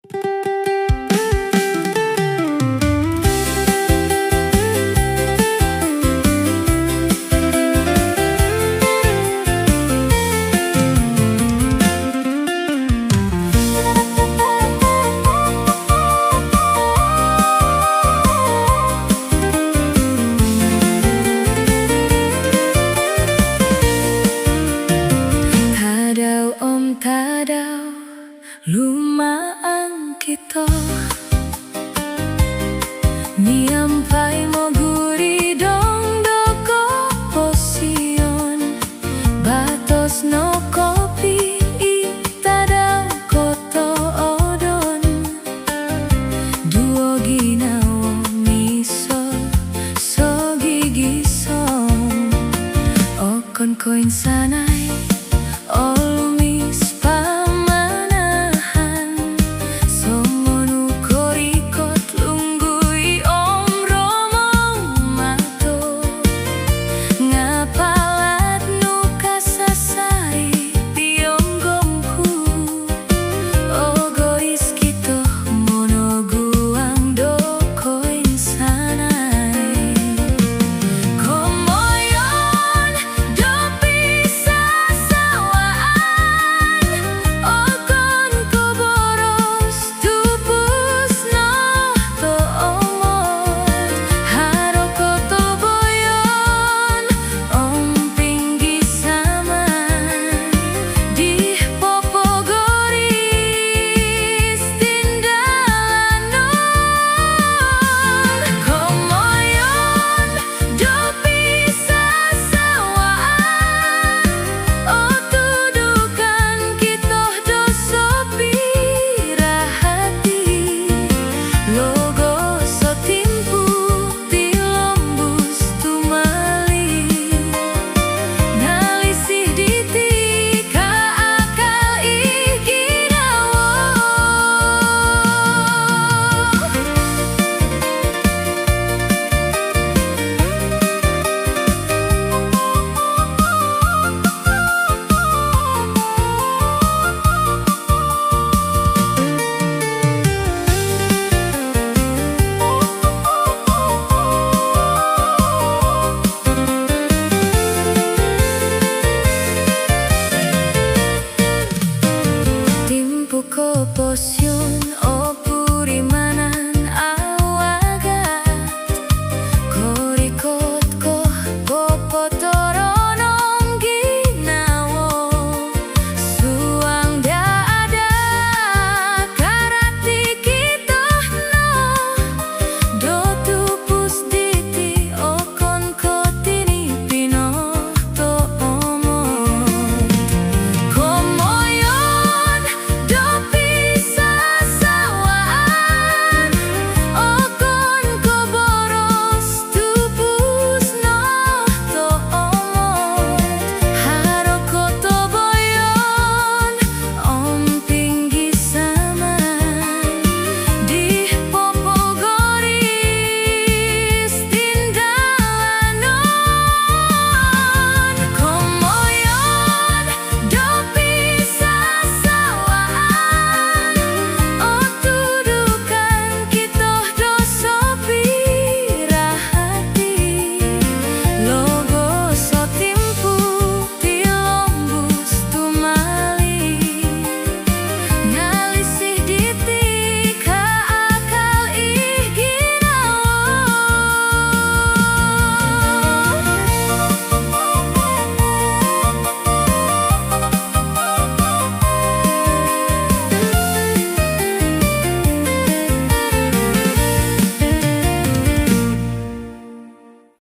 Tadau om tadau lumaan kita Niampai mo guri dong doko posion Batos no kopi I tadau koto odon Duo ginawo miso so gigi song Okon koin sanai Always pamanahan Somonu korikot lunggui om romo mato Ngapalat nuka sasari tionggongku Ogois kito monoguang dokoin sanai Komoyon dopi Potion